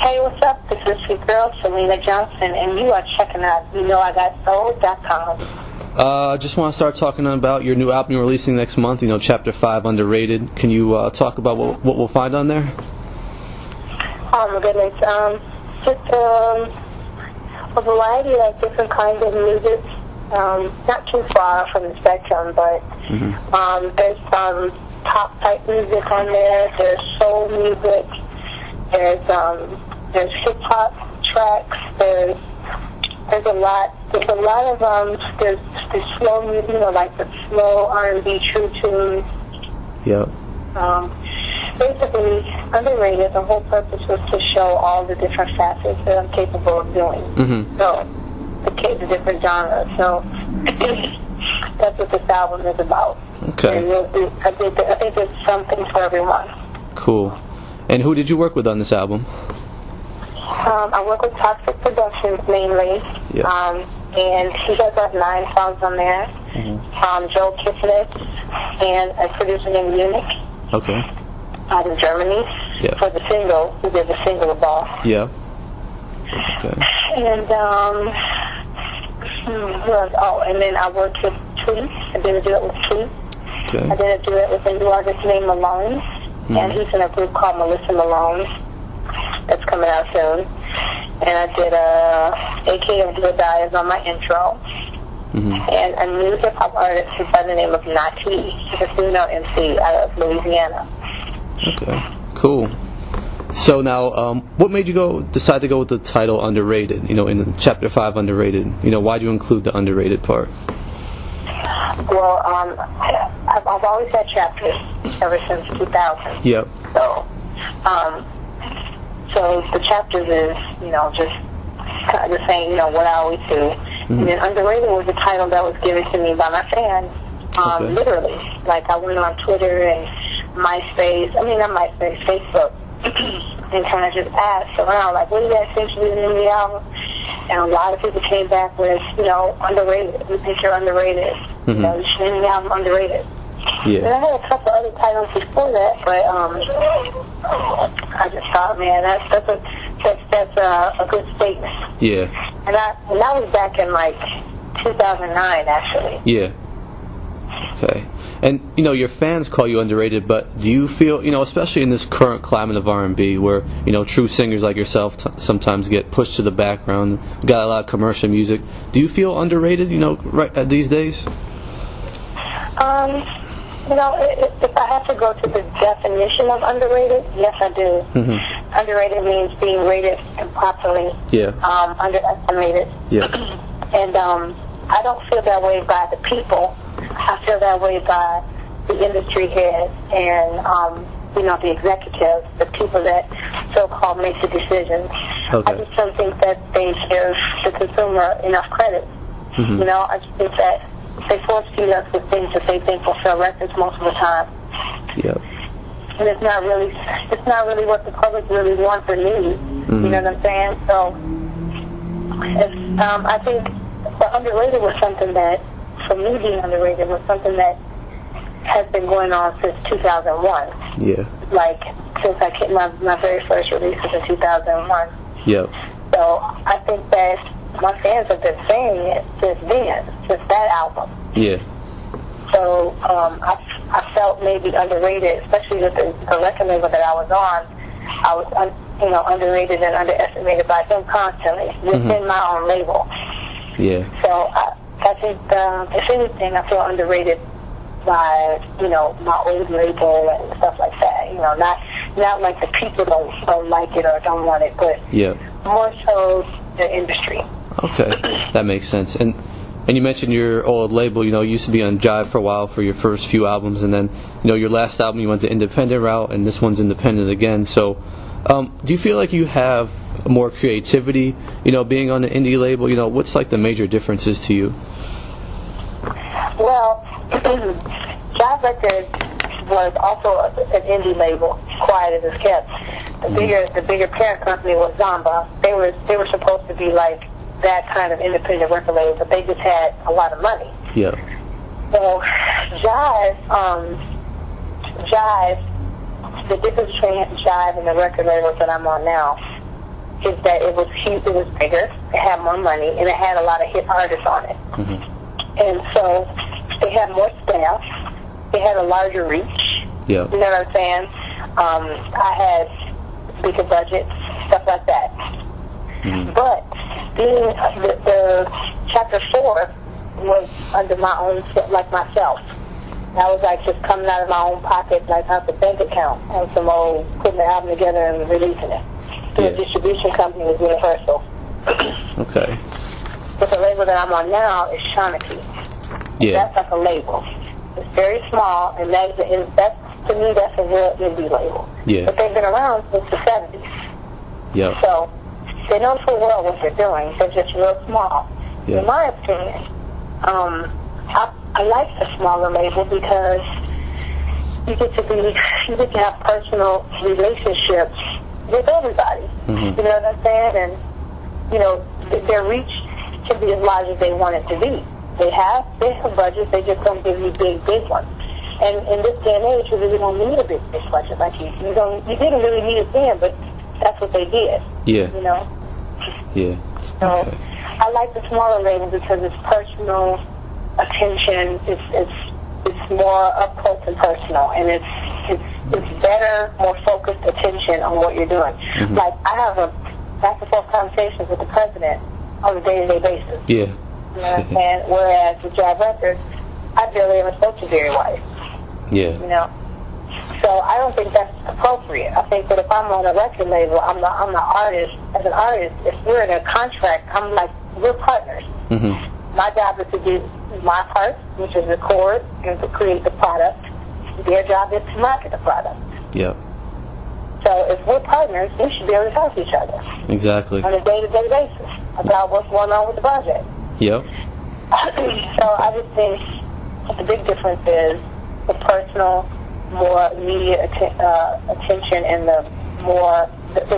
Hey, what's up? This is your girl, Syleena Johnson, and you are checking out YouKnowIGotSoul.com. Just want to start talking about your new album you're releasing next month, Chapter 5, Underrated. Can you talk about what we'll find on there? Oh, my goodness. Just a variety of different kinds of music. Not too far from the spectrum, but there's some pop-type music on there. There's soul music. There's hip-hop tracks. There's a lot of there's slow music, like the slow R&B true tunes. Yep. Basically, Underrated, the whole purpose was to show all the different facets that I'm capable of doing. So, the different genres. So, that's what this album is about. Okay. And I think there's something for everyone. Cool. And who did you work with on this album? I work with Toxic Productions mainly. Yep. And he has 9 songs on there. Joe Kissnitz and a producer named Munich. Okay. Out of Germany. Yeah. For the single. He did the single Boss. Yeah. Okay. And, who else? Oh, and then I worked with Tweet. I did a duet with Tweet. Okay. I did a duet with a new artist named Malone. And he's in a group called Melissa Malone. That's coming out soon. And I did AKA Do or Die is on my intro. And a new hip-hop artist by the name of Nati. She's a female MC out of Louisiana. Okay, cool. So now, what made you decide to go with the title Underrated, in Chapter 5 Underrated? Why'd you include the underrated part? Well, I've always had chapters ever since 2000. Yep. So the chapters is, just kind of saying, what I always do. And then Underrated was a title that was given to me by my fans, literally. Like, I went on Twitter and Facebook, and kind of just asked around, like, what do you guys think should be the name of the album? And a lot of people came back with, Underrated. We think you're underrated. You should name the album Underrated. Yeah. And I had a couple other titles before that, but I just thought, man, that's a good statement. Yeah. And that was back in 2009, actually. Yeah. Okay. And your fans call you underrated, but do you feel, especially in this current climate of R&B, where true singers like yourself sometimes get pushed to the background, got a lot of commercial music. Do you feel underrated, right these days? If I have to go to the definition of underrated, yes, I do. Underrated means being rated improperly. Yeah. Underestimated. Yeah. And I don't feel that way by the people. I feel that way by the industry heads and, the executives, the people that so-called make the decisions. Okay. I just don't think that they give the consumer enough credit. I just think that they force feed us with things that they think will sell records most of the time. Yep. And it's not really what the public really wants or needs. You know what I'm saying? So, I think the underrated was something that, for me being underrated, was something that has been going on since 2001. Yeah. Since I hit my very first release was in 2001. Yep. So I think that my fans have been saying it since that album. Yeah. So I felt maybe underrated, especially with the record label that I was on. I was underrated and underestimated by them constantly within my own label. Yeah. So I think, if anything, I feel underrated by, my old label and stuff like that. Not like the people don't like it or don't want it, but more so the industry. Okay, that makes sense. And you mentioned your old label, you used to be on Jive for a while for your first few albums, and then, your last album you went the independent route, and this one's independent again. So, do you feel like you have more creativity, being on the indie label? What's the major differences to you? Well, Jive Records was also an indie label, quiet as it's kept. The bigger parent company was Zamba. They were supposed to be like that kind of independent record label, but they just had a lot of money. Yeah. So Jive, the difference between Jive and the record labels that I'm on now is that it was huge, it was bigger, it had more money, and it had a lot of hit artists on it. And so they had more staff, they had a larger reach. Yeah. You know what I'm saying? I had bigger budgets, stuff like that. But being the chapter 4 was under my own, like myself. I was like just coming out of my own pocket, like out the bank account, on some old putting the album together and releasing it. The distribution company was Universal. Okay. But the label that I'm on now is Shawnee. Yeah. That's like a label. It's very small, and that's to me, that's a real indie label. Yeah. But they've been around since the 70s. Yeah. So they know full well what they're doing. They're just real small. Yeah. In my opinion, I like the smaller label because you get to have personal relationships with everybody. You know what I'm saying? And you know, their reach can be as large as they want it to be. They have budgets. They just don't give you big ones. And in this day and age, you really don't need a big budget like you didn't really need it then, but that's what they did. Yeah. You know. Yeah. So I like the smaller label because it's personal attention. It's more up close and personal, and it's better, more focused attention on what you're doing. Like I have a back and forth conversations with the president on a day-to-day basis. Yeah. You know what I'm saying? Whereas with Jive Records, I barely ever spoke to Jerry White. Yeah. You know. So I don't think that's appropriate. I think that if I'm on a record label, I'm the artist. As an artist, if we're in a contract, I'm like, we're partners. My job is to do my part, which is record and to create the product. Their job is to market the product. Yep. So if we're partners, we should be able to talk to each other. Exactly. On a day-to-day basis about what's going on with the project. Yep. So I just think the big difference is the personal, more immediate attention, and the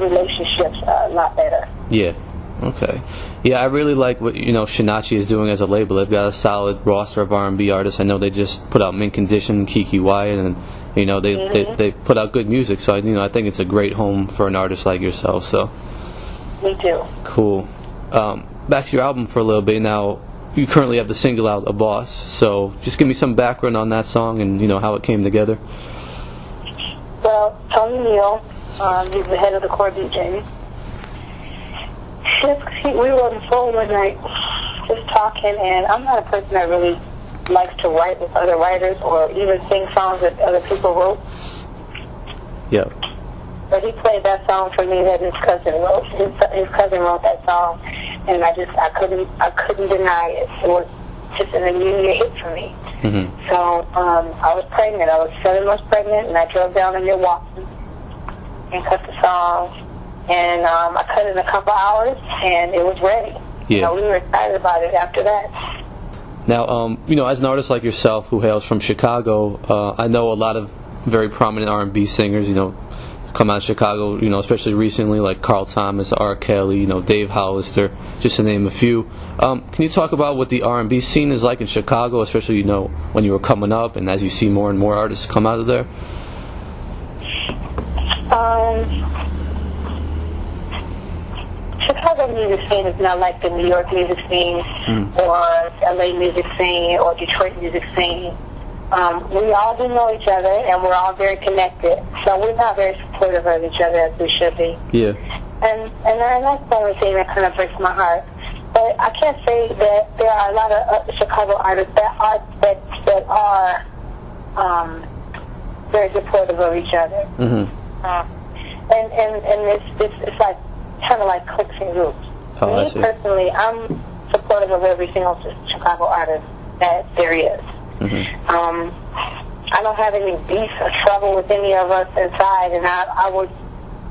relationships are a lot better. Yeah. Okay. Yeah, I really like what Shinachi is doing as a label. They've got a solid roster of R&B artists. I know they just put out Mint Condition, Kiki Wyatt, and they put out good music. So I think it's a great home for an artist like yourself. So. Me too. Cool. Back to your album for a little bit now. You currently have the single out, A Boss. So just give me some background on that song and how it came together. Well, Tony Neal, he's the head of the core DJ. We were on the phone one night just talking, and I'm not a person that really likes to write with other writers or even sing songs that other people wrote. Yeah. But he played that song for me that his cousin wrote. His cousin wrote that song, and I couldn't deny it. It was just an immediate hit for me. So I was pregnant. I was 7 months pregnant, and I drove down to Milwaukee and cut the song. And I cut it in a couple hours, and it was ready. Yeah. We were excited about it after that. Now, as an artist like yourself who hails from Chicago, I know a lot of very prominent R&B singers, come out of Chicago, especially recently, like Carl Thomas, R. Kelly, Dave Hollister, just to name a few. Can you talk about what the R&B scene is like in Chicago, especially, when you were coming up and as you see more and more artists come out of there? Chicago music scene is not like the New York music scene or LA music scene or Detroit music scene. We all do know each other, and we're all very connected. So we're not very supportive of each other as we should be. Yeah. And that's the only thing that kind of breaks my heart. But I can't say that there are a lot of Chicago artists that are very supportive of each other. And it's like kind of like cliques and groups. Me personally, I'm supportive of every single Chicago artist that there is. I don't have any beef or trouble with any of us inside, and I would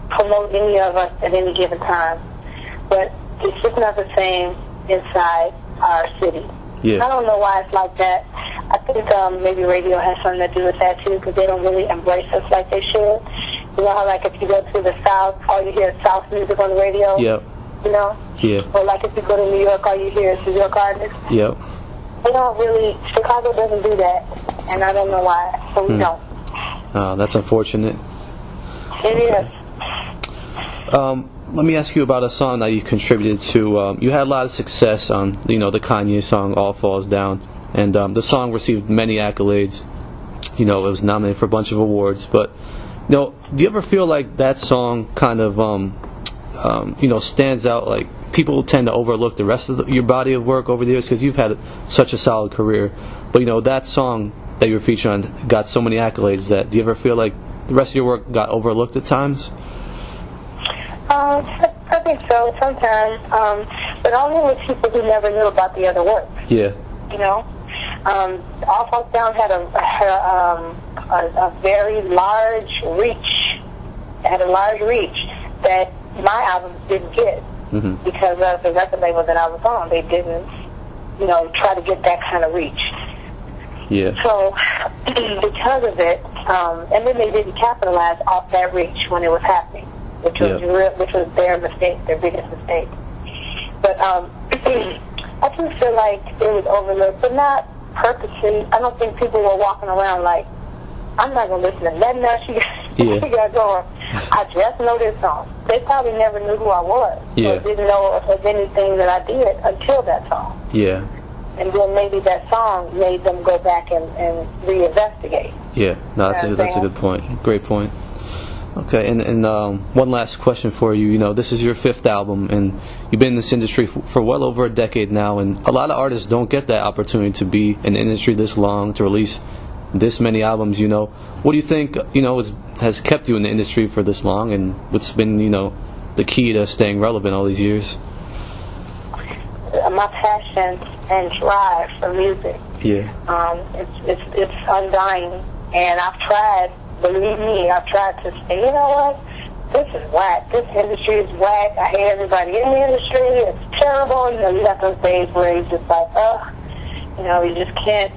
promote any of us at any given time. But it's just not the same inside our city. I don't know why it's like that. I think maybe radio has something to do with that too, because they don't really embrace us like they should. You know how, like, if you go to the South, all you hear is South music on the radio? Or like if you go to New York, all you hear is New York artists? They don't really, Chicago doesn't do that, and I don't know why, so we don't. That's unfortunate. It is. let me ask you about a song that you contributed to. You had a lot of success on, the Kanye song "All Falls Down," and the song received many accolades. It was nominated for a bunch of awards. But do you ever feel like that song kind of stands out? Like people tend to overlook the rest of your body of work over the years because you've had such a solid career. But that song that you were featured on got so many accolades. That do you ever feel like the rest of your work got overlooked at times? I think so sometimes, but only with people who never knew about the other work. Yeah. All Falls Down had a very large reach. It had a large reach that my albums didn't get because of the record label that I was on. They didn't, try to get that kind of reach. Yeah. So because of it, and then they didn't capitalize off that reach when it was happening, which was their mistake, their biggest mistake. But I just feel like it was overlooked, but not purposely. I don't think people were walking around like, I'm not going to listen to nothing else she got going. I just know this song. They probably never knew who I was. Or didn't know if there was anything that I did until that song. Yeah. And then maybe that song made them go back and reinvestigate. Yeah, no, that's a good point. Great point. Okay, and one last question for you. This is your 5th album, and you've been in this industry for well over a decade now, and a lot of artists don't get that opportunity to be in the industry this long, to release this many albums. What do you think, has kept you in the industry for this long, and what's been, the key to staying relevant all these years? My passion and drive for music. Yeah. It's undying, and I've tried. Believe me, I've tried to say, you know what? This is whack. This industry is whack. I hate everybody in the industry. It's terrible. You got those days where you're just like, you just can't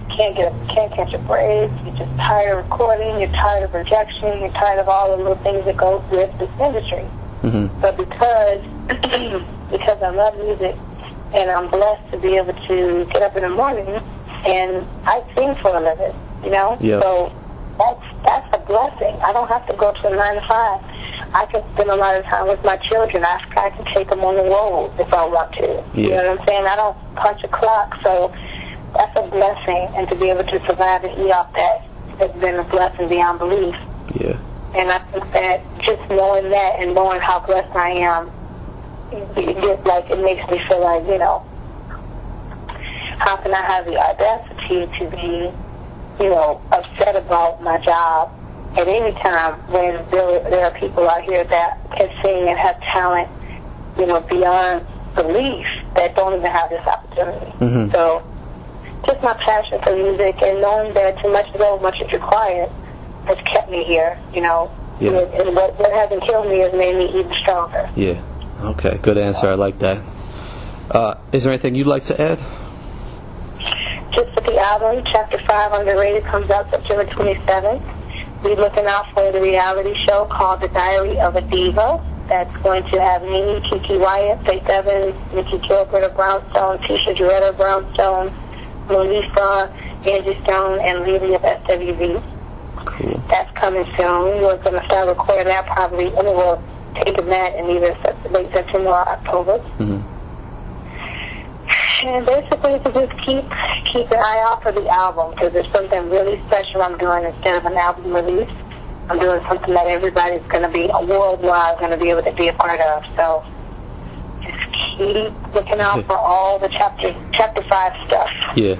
catch a break. You're just tired of recording. You're tired of rejection. You're tired of all the little things that go with this industry. But because I love music, and I'm blessed to be able to get up in the morning and I sing for a living, Yeah. So that's a blessing. I don't have to go to a 9 to 5. I can spend a lot of time with my children. I can take them on the road if I want to. You know what I'm saying? I don't punch a clock, so that's a blessing. And to be able to survive and eat off that has been a blessing beyond belief. Yeah. And I think that just knowing that and knowing how blessed I am, it makes me feel like, how can I have the audacity to be, upset about my job at any time when there are people out here that can sing and have talent, beyond belief that don't even have this opportunity. So just my passion for music and knowing that too much is over, much is required has kept me here, And what hasn't killed me has made me even stronger. Yeah. Okay, good answer. I like that. Is there anything you'd like to add? Just with the album, Chapter 5, Underrated, comes out September 27th. We're looking out for the reality show called The Diary of a Diva. That's going to have me, Kiki Wyatt, Faith Evans, Nikki Gilbert of Brownstone, Tisha Doretta of Brownstone, Melissa, Angie Stone, and Lily of SWV. Cool. That's coming soon. We're going to start recording that probably, we'll taking that in either late September or October. And basically to just keep an eye out for the album, because there's something really special I'm doing instead of an album release. I'm doing something that everybody's going to be worldwide going to be able to be a part of. So just keep looking out for all the chapter 5 stuff. Yeah.